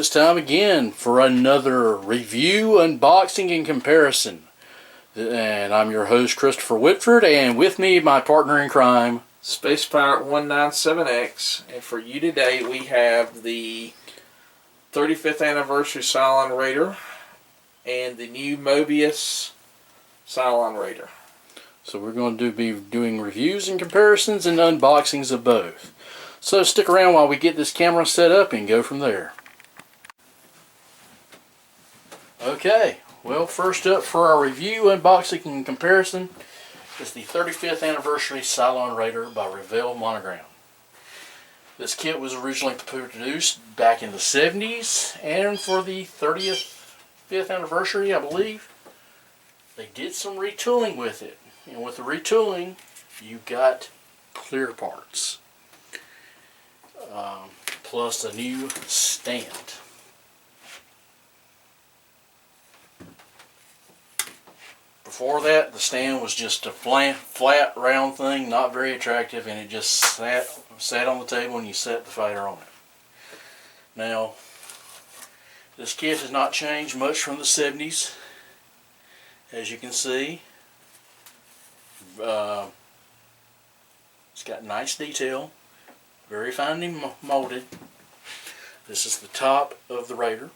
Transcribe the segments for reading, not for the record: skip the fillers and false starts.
it's time again for another review, unboxing, and comparison. And I'm your host, Christopher Whitford, and with me, my partner in crime, Space Pirate 197X. And for you today, we have the 35th anniversary Cylon Raider and the new Moebius Cylon Raider. So we're going to be doing reviews and comparisons and unboxings of both. So stick around while we get this camera set up and go from there. Okay, well, first up for our review, unboxing, and comparison is the 35th anniversary Cylon Raider by Revell monogram. This kit was originally produced back in the 70s, and for the 35th anniversary, I believe, they did some retooling with it. And with the retooling, you got clear parts. Plus a new stand. Before that, the stand was just a flat round thing, not very attractive, and it just sat on the table and you set the fighter on it. Now, this kit has not changed much from the 70s, as you can see. It's got nice detail, very finely molded. This is the top of the Raider.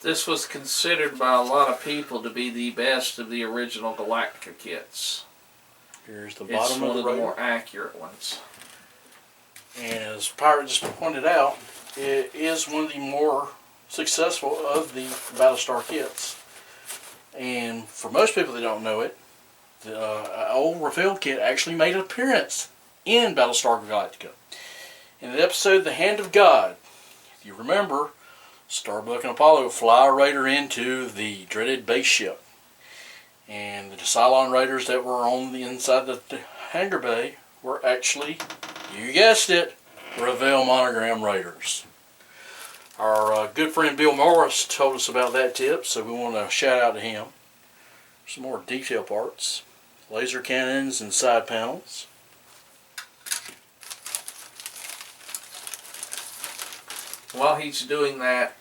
This was considered by a lot of people to be the best of the original Galactica kits. Here's the bottom of the Raider. It's one of the more accurate ones. And as Pirate just pointed out, it is one of the more successful of the Battlestar kits. And for most people that don't know it, the old Revell kit actually made an appearance in Battlestar Galactica. In the episode The Hand of God, if you remember, Starbuck and Apollo fly a Raider into the dreaded base ship. And the Cylon Raiders that were on the inside of the hangar bay were actually, you guessed it, Revell monogram Raiders. Our good friend Bill Morris told us about that tip, so we want to shout out to him. Some more detail parts. Laser cannons and side panels. While he's doing that,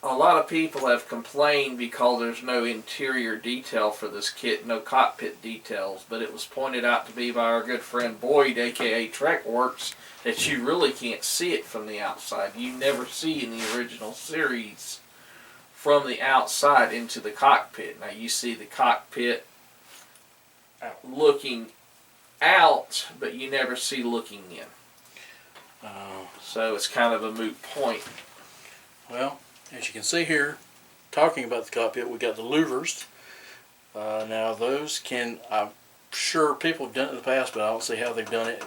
a lot of people have complained because there's no interior detail for this kit, no cockpit details, but it was pointed out to me by our good friend Boyd, aka TrekWorks, that you really can't see it from the outside. You never see in the original series from the outside into the cockpit. Now you see the cockpit looking out, but you never see looking in. So it's kind of a moot point. Well, as you can see here, talking about the cockpit, we got the louvers. Now those I'm sure people have done it in the past, but I don't see how they've done it.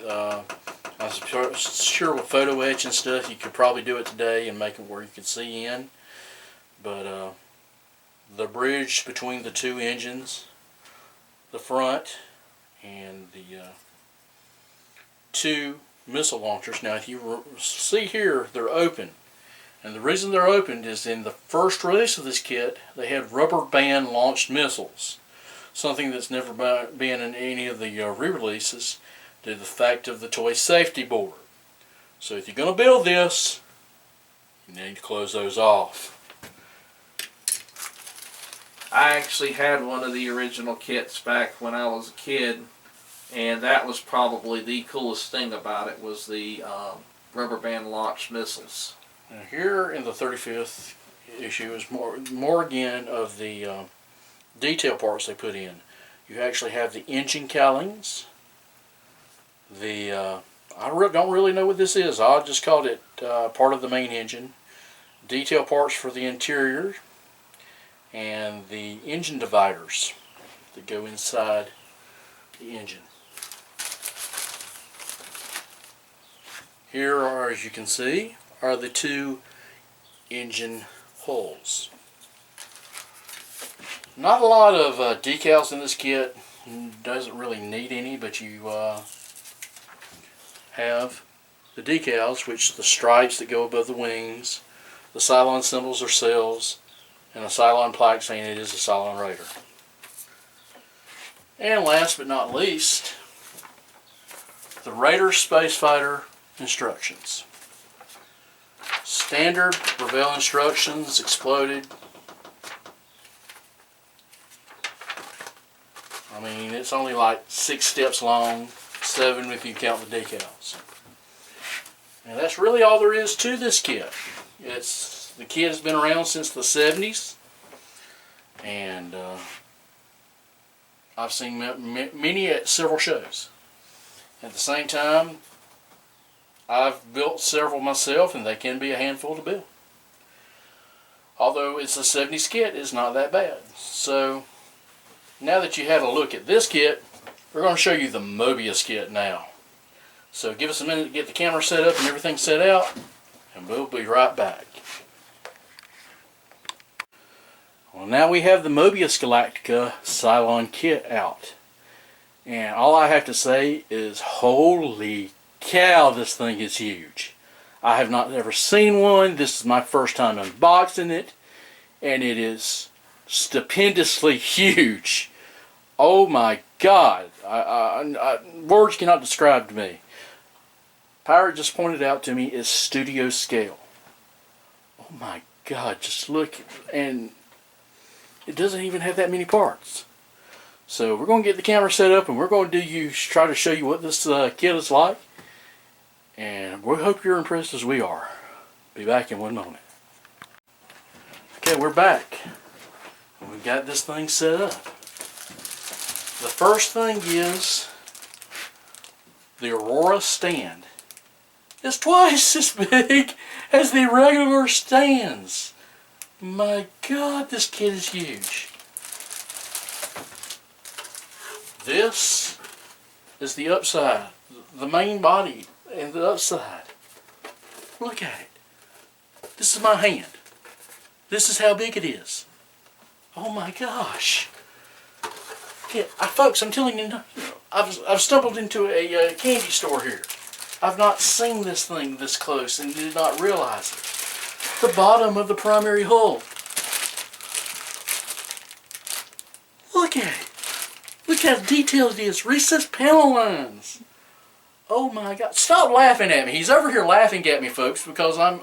I'm sure with photo etch and stuff, you could probably do it today and make it where you can see in. But the bridge between the two engines, the front, and the two missile launchers. Now, if you see here, they're open. And the reason they're opened is in the first release of this kit, they had rubber band launched missiles. Something that's never been in any of the re-releases due to the fact of the toy safety board. So if you're going to build this, you need to close those off. I actually had one of the original kits back when I was a kid, and that was probably the coolest thing about it, was the rubber band launched missiles. Now here in the 35th issue is more again of the detail parts they put in. You actually have the engine cowlings. I don't really know what this is. I just called it part of the main engine. Detail parts for the interior. And the engine dividers that go inside the engine. Here are, as you can see, are the two engine holes. Not a lot of decals in this kit. Doesn't really need any, but you have the decals, which the stripes that go above the wings, the Cylon symbols or cells, and a Cylon plaque saying it is a Cylon Raider. And last but not least, the Raider space fighter instructions. Standard Revell instructions, exploded. I mean, it's only like 6 steps long, 7 if you count the decals. And that's really all there is to this kit. The kit has been around since the 70s, and I've seen many at several shows. At the same time, I've built several myself, and they can be a handful to build. Although it's a 70s kit, it's not that bad. So now that you had a look at this kit, we're going to show you the Moebius kit now. So give us a minute to get the camera set up and everything set out, and we'll be right back. Well, now we have the Moebius Galactica Cylon kit out. And all I have to say is, holy cow, this thing is huge. I have not ever seen one. This is my first time unboxing it, and it is stupendously huge. Oh my God. Words cannot describe to me. Pirate just pointed out to me is studio scale. Oh my God, just look, and it doesn't even have that many parts. So we're going to get the camera set up, and we're going to try to show you what this kit is like, and we hope you're impressed as we are. Be back in one moment. Okay, we're back. We've got this thing set up. The first thing is the Aurora Stand. It's twice as big as the regular stands. My God, this kit is huge. This is the upside, the main body and the upside. Look at it. This is my hand. This is how big it is. Oh my gosh. Okay, folks, I'm telling you, I've stumbled into a candy store here. I've not seen this thing this close and did not realize it. The bottom of the primary hull. Look at it. Look how detailed it is. Recessed panel lines. Oh my God. Stop laughing at me. He's over here laughing at me, folks, because I'm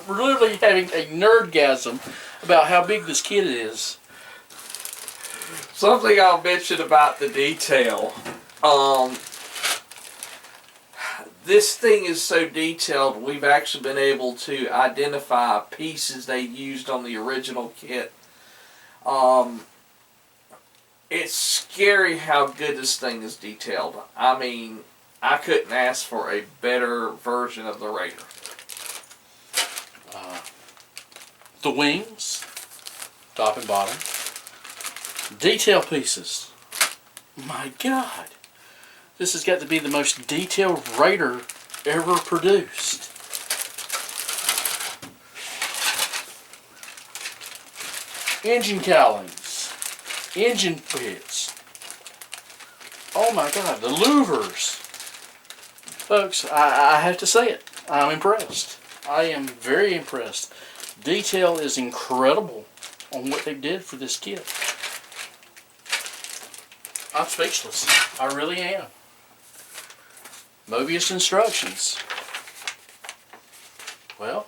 literally having a nerdgasm about how big this kit is. Something I'll mention about the detail. This thing is so detailed, we've actually been able to identify pieces they used on the original kit. It's scary how good this thing is detailed. I mean, I couldn't ask for a better version of the Raider. The wings, top and bottom. Detail pieces. My God. This has got to be the most detailed Raider ever produced. Engine cowlings. Engine pits. Oh my God, the louvers. Folks, I have to say it. I'm impressed. I am very impressed. Detail is incredible on what they did for this kit. I'm speechless. I really am. Moebius Instructions. Well,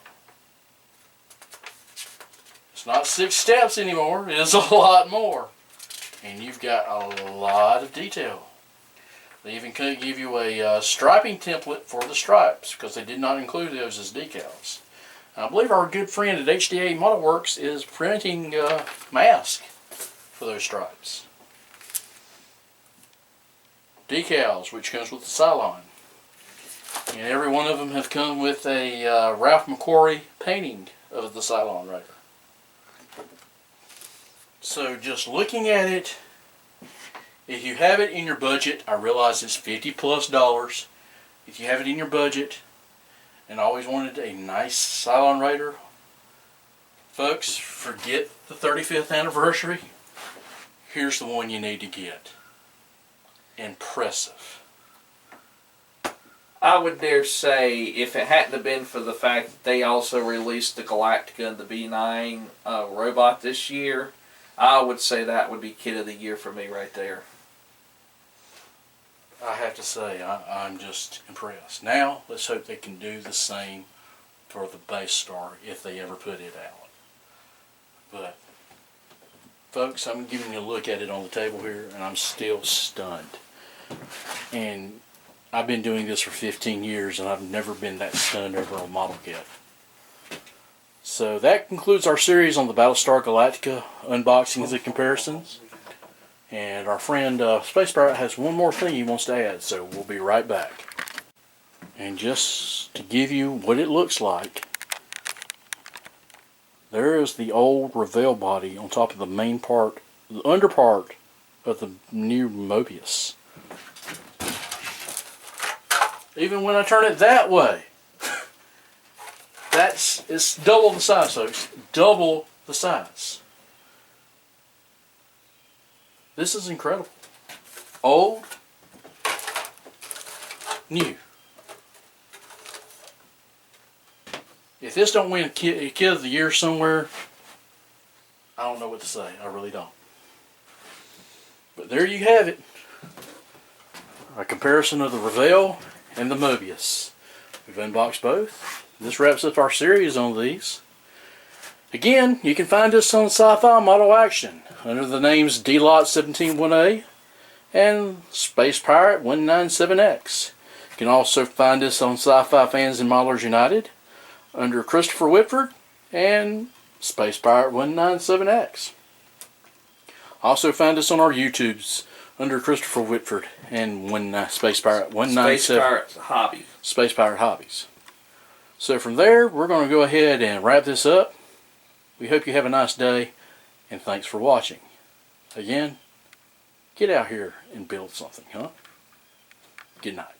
it's not 6 steps anymore. It is a lot more. And you've got a lot of detail. They even could give you a striping template for the stripes, because they did not include those as decals. And I believe our good friend at HDA Model Works is printing masks for those stripes. Decals, which comes with the Cylon. And every one of them have come with a Ralph McQuarrie painting of the Cylon Raider. So just looking at it, if you have it in your budget, I realize it's $50+. If you have it in your budget and always wanted a nice Cylon Raider, folks, forget the 35th anniversary. Here's the one you need to get. Impressive. I would dare say, if it hadn't have been for the fact that they also released the Galactica and the B9 robot this year, I would say that would be Kit of the Year for me right there. I have to say, I'm just impressed. Now, let's hope they can do the same for the Battlestar if they ever put it out. But, folks, I'm giving you a look at it on the table here, and I'm still stunned. And I've been doing this for 15 years, and I've never been that stunned over a model kit. So that concludes our series on the Battlestar Galactica unboxings and comparisons. And our friend Space Pirate has one more thing he wants to add, so we'll be right back. And just to give you what it looks like, there is the old Revell body on top of the main part, the under part of the new Moebius. Even when I turn it that way, it's double the size, folks. Double the size. This is incredible. Old, new. If this don't win kid of the year somewhere, I don't know what to say. I really don't. But there you have it. A comparison of the Revell and the Moebius. We've unboxed both. This wraps up our series on these. Again, you can find us on Sci-Fi Model Action under the names D-Lot 171A and Space Pirate 197X. You can also find us on Sci-Fi Fans and Modelers United under Christopher Whitford and Space Pirate 197X. Also find us on our YouTubes under Christopher Whitford and Space Pirate 197. Space Pirate Hobby. Space Pirate Hobbies. So from there, we're going to go ahead and wrap this up. We hope you have a nice day, and thanks for watching. Again, get out here and build something, huh? Good night.